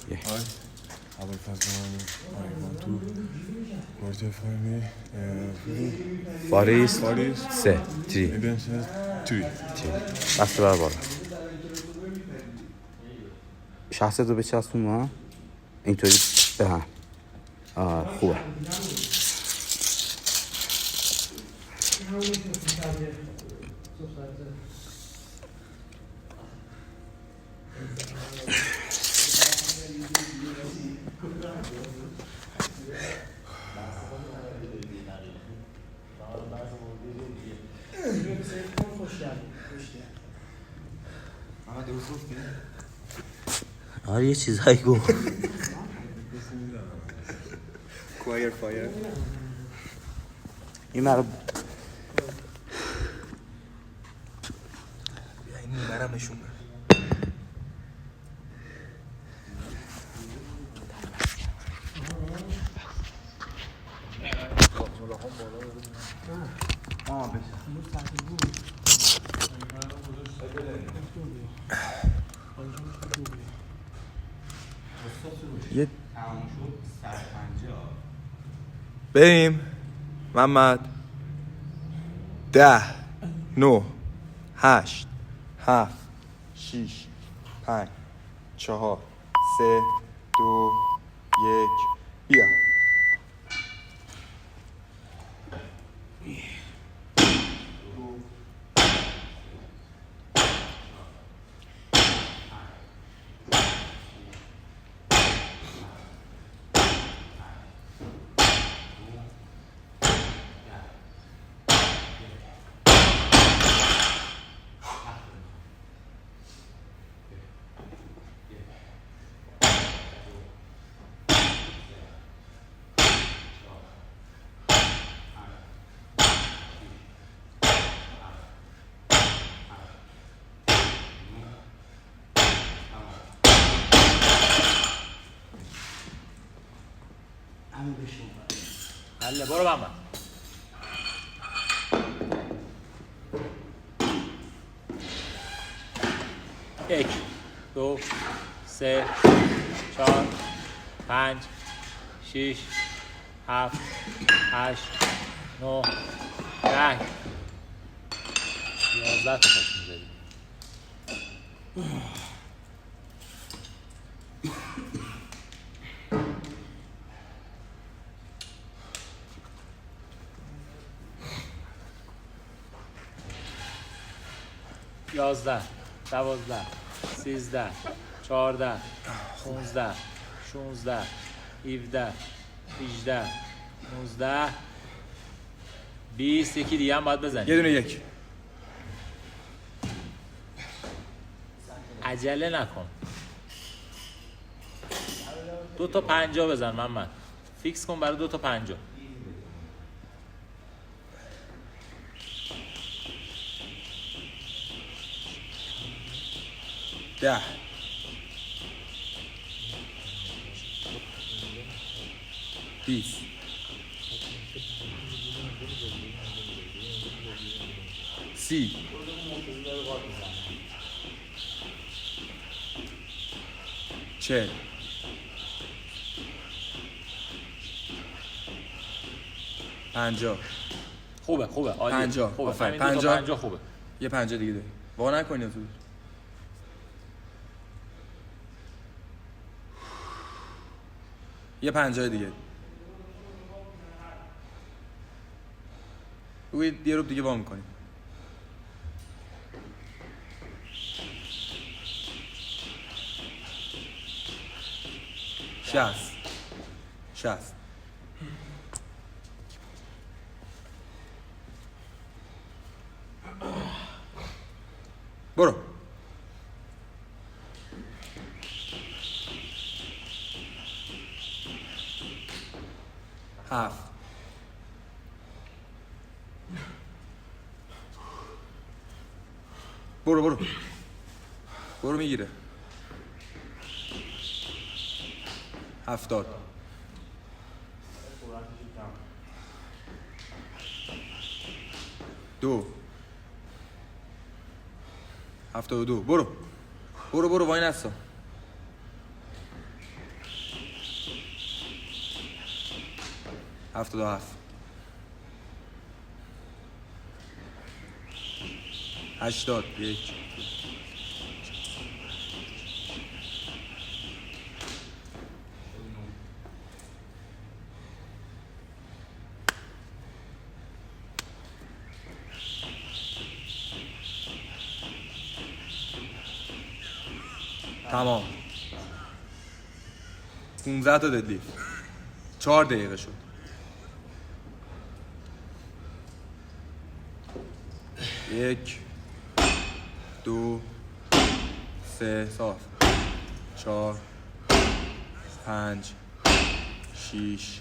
Hi, ابوالفضل آیمان تو کوارتر فاینال Paris Paris 3 against 3 دست بر بالا. شخصیتو بچسبون ما اینطوری به هم. خوبه. آره یه چیزایی گفت. Choir fire این مرا این برم نشون بده یه بریم محمد 10 9 8 7 6 5 4 3 2 1 بیا حله برو محمد. 1 2 3 4 5 6 7 8 9 10 11 تا پاس می‌زدی. یازده 12 13 14 15 16 17 18 19 20 یکی دیگه هم باید بزنی. یه دونه یک عجله نکن. 2 تا 50 بزن محمد. فیکس کن برای 2 تا 50. ده بیست سی چهل پنجاه خوبه عالیه. 50 خوبه. آفرین. 50 خوبه. یه 50 دیگه داری وا نکنی تو یه 50 دیگه بگوید یه روب دیگه وا میکنیم شست برو هفت برو میگیره 70 2 72 برو وای نستا 77 80 1 تمام 15 تا ددلیف 4 دقیقه شد. یک 2 3 صاف 4 5 6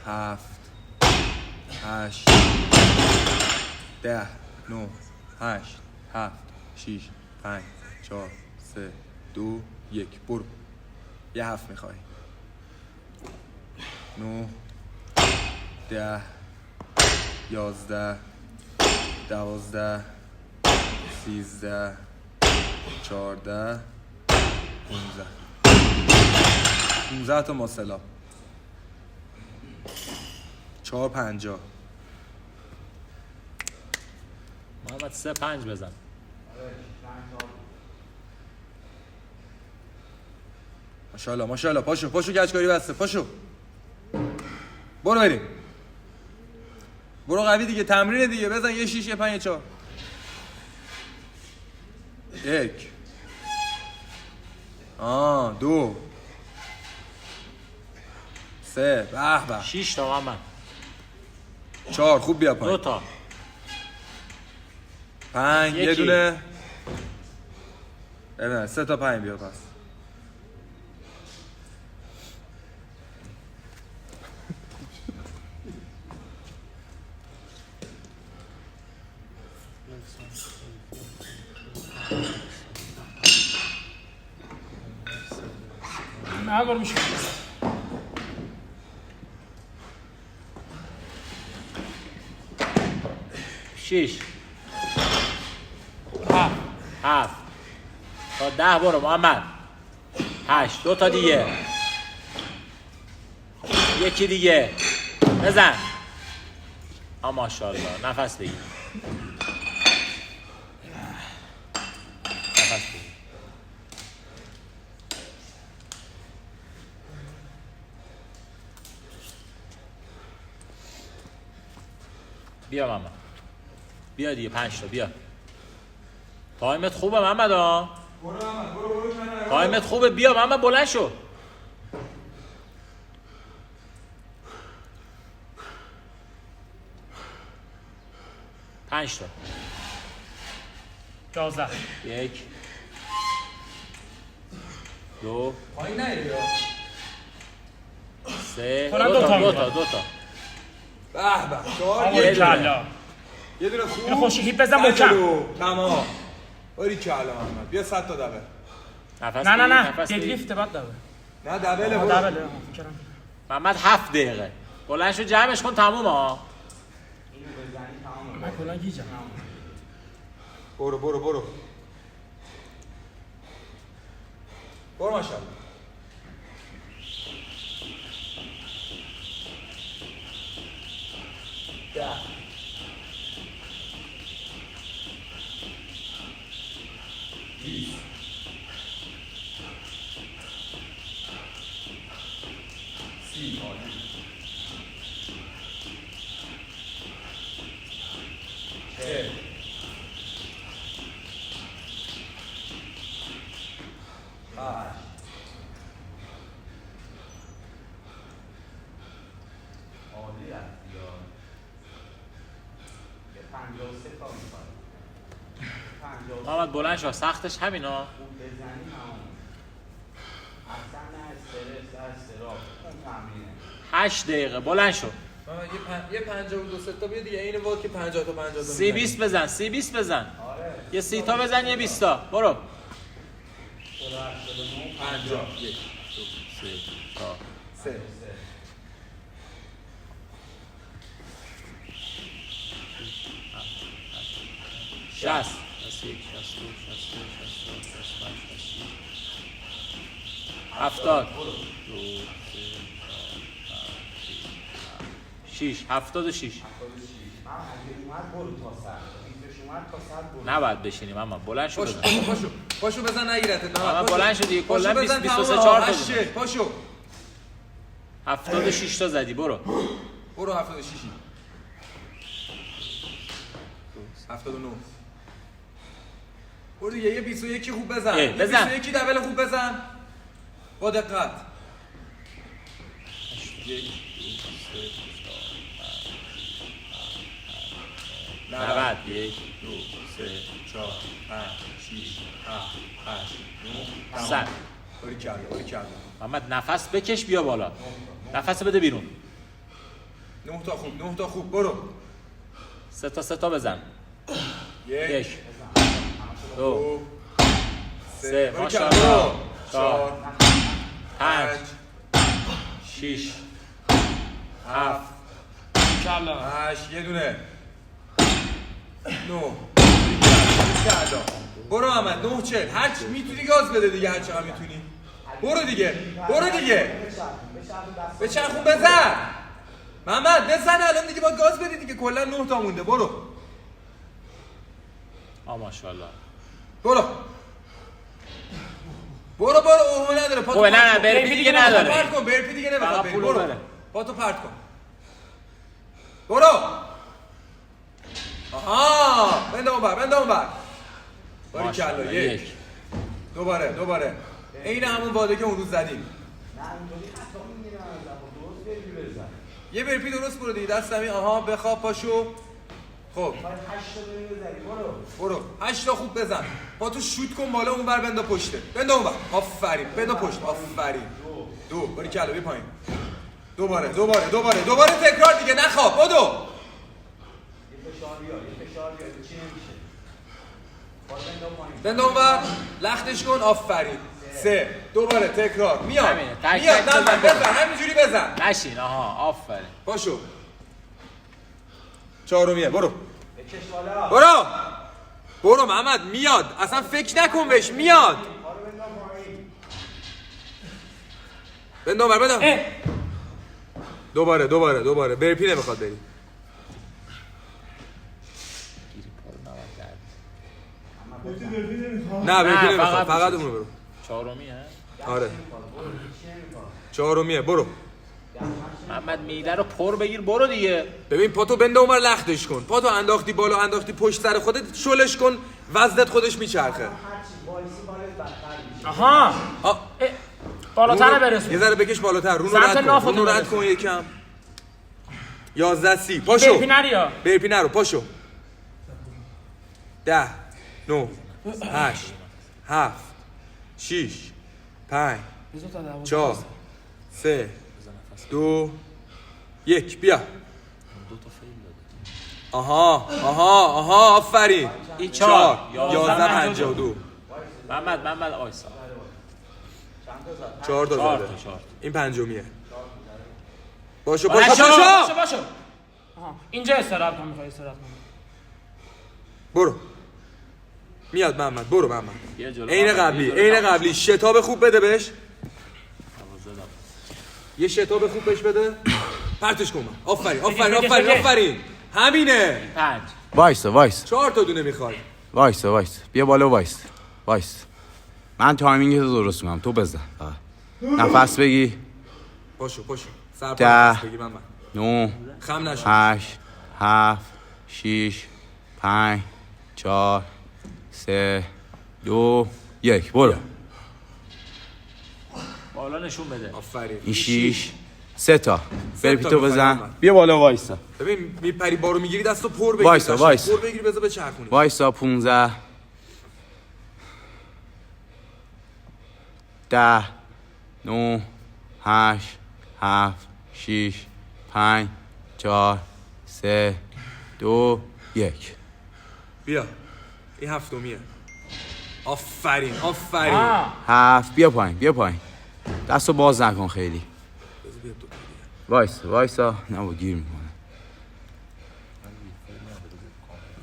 7 8 10 9 8 7 6 5 4 3 2 1 برو. یه 7 میخوای. 9 10 11 12 13 14 15 تا ماسلا 4 50 محمد 3 5 بزن. ماشاءالله ماشاءالله. پاشو گچکاری بسته. پاشو برو بریم. برو قوی دیگه. تمرین دیگه. بزن یه 6 یه 5 یه 4 1 2 3 به 6 تا محمد. 4 خوب بیا پایین. 2 تا 5 یه یکی. دونه. ببین 3 تا 5 بیا پس. نه برو میشه 6 7 تا 10 برو محمد. 8 2 تا دیگه. یکی دیگه بزن. ماشاءالله. نفس بگیر. نفس بگیر. بیا محمد. بیا دیگه 5 تا بیا. تایمت خوبه محمد ها. تایمت خوبه. بیا محمد بلند شو. پنج تا 11 1 2 پایین نیا. 3 کنم 2 دو تا تا می‌کنم. 2 تا به 4 آقا یه دونه. کلا یه دونه خوب. یه خوشی هیپ بزن محکم. تمام. باری کلا محمد. بیا 100 تا دبل. نفس نه نه بگیر، نه نفس بگیر. ددلیفت بعد دبل نه دبل برو. دبل محمد 7 دقیقه بلند شو جمعش کن تموم ها. من کلا گیجم. برو ماشاءالله. محمد بلند شو. سختش همینا. 8 دقیقه بلند شو. یه 52 تا بیا دیگه. این وقت که 50 تا 50 تا 30 20 بزن. 30 20 بزن. یه 30 تا بزن یه 20 تا. برو. 50 1 3 تا 3 60 70 6 76 اومد برو تا سر اومد تا سر برو نباید بشینیم اما بلند شو پاشو بزن پاشو پاشو بزن نگیرتت اما محمد بلند شو دیگه کلا 23 4 4 تا تا پاشو 76 تا زدی برو برو 76 79 برو دیگه یه 21 خوب بزن یه بزن. 21 دبل خوب بزن با دقت 90 1 2 3 4 5 6 7 8 9 100 باری کردم محمد نفس بکش بیا بالا نفس بده بیرون 9 تا خوب برو 3 تا بزن 1 2 3 ماشاءالله 4 5 6 7 کلا 8 یه دونه 9 برو محمد 9 40 هر چی میتونی گاز بده دیگه هر چقدر میتونی برو دیگه به چرخون بزن محمد بزن الان دیگه با گاز بدی دیگه کلا 9 تا مونده برو ماشاءالله برو اوه نداره پاتو خوبه نه برپی دیگه نداره پرت کن برپی دیگه نمیخواد فقط بری پولو برو بره. پاتو پرت کن برو آها بنده اون بر باری کلا 1 دوباره این همون واده که اون روز زدیم یه برپی درست برو دیگه دست همین آها بخواب پاشو خب 8 تا برو 8 تا خوب بزن با تو شوت کن بالا اون بر بنده پشته بنده اون بر آفرین بنده پشت آفرین 2 باری کلا بی پایین دوباره تکرار دیگه نخواب بدو یه فشار بیار چی نمیشه بنده اون بر لختش کن آفرین 3 دوباره تکرار میاد همینه. تک بزن همینجوری بزن نشین آها آفرین پاشو چهارمیه برو بکش بالا برو محمد میاد اصلا فکر نکن بهش میاد بندام دوباره برپی نمیخواد بری نه برپی نمیخواد فقط اونو برو چهارمیه آره چهارمیه برو محمد میده رو پر بگیر برو دیگه ببین پاتو بنده اونور لختش کن پاتو انداختی بالا انداختی پشت سر خودت شلش کن وزنت خودش میچرخه آها بالاتر برسون یه ذره بکش بالاتر رونو سمت رد نافتو کن رونو رد برسون. کن یکم 11 30 پاشو برپی نریا برپی نرو پاشو 10 9 8 7 6 5 4 3 2 1 بیا آها آفرین این 4 4 11 52 محمد آیسا 4 تا 4 زده تا 4 این پنجمیه باشو باشه آها اینجا استراحت کن میخوای استراحت کن برو میاد محمد برو محمد یه جلو عین محمد، قبلی یه جلو عین محمد. قبلی شتاب خوب بده بهش 12 یه شتاب خوب بهش بده پرتش کن آفرین بگه. همینه 5 وایس 4 تا دونه میخوای وایس بیا بالا وایس من تایمینگ تو درست میکنم تو بزن نفس بگی پاشو سر 10 پا بگی محمد 9 خم نشو 8 7 6 5 4 3 2 1 برو بالا نشون بده آفرین این 6 3 تا برپی تو میخوای بزن محمد. بیا بالا وایسا ببین میپری بارو میگیری دستو پر بگیر وایسا، قشنگ. وایسا. پر بگیر بذار بچرخونی 15 10 9 8 7 6 5 4 3 2 1 بیا این هفتمیه آفرین 7 بیا پایین دستو باز نکن خیلی وایسا نه با گیر میکنه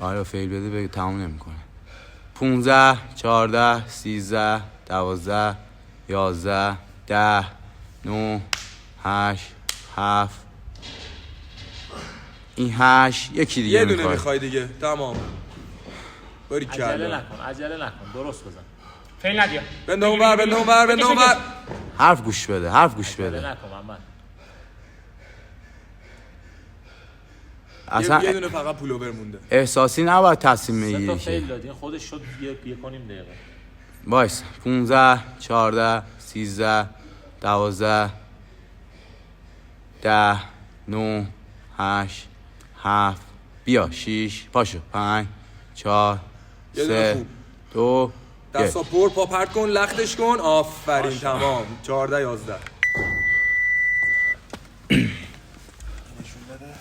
آره فیل بده بگه تموم نمیکنه 15 14 13 12 11 10 9 8 7 این 8 یکی دیگه یه دونه میخوای. میخوای دیگه. تمام. باری عجله کلا. نکن درست بزن. فعل ندیا. بنده اونور. حرف گوش بده عجله نکن محمد. اصلا یه دونه فقط پولوور مونده. احساسی نباید تصمیم 3 تا بگیری فیل که دادین خودش شد یه کنیم دقیقه. وایس 15 14 13 12 10 9 8 7 بیا 6 پاشو 5 4 یه دونه 3 خوب. 2 دستا پر پا پرت کن لختش کن. آفرین تمام. 14 11. نشون بده.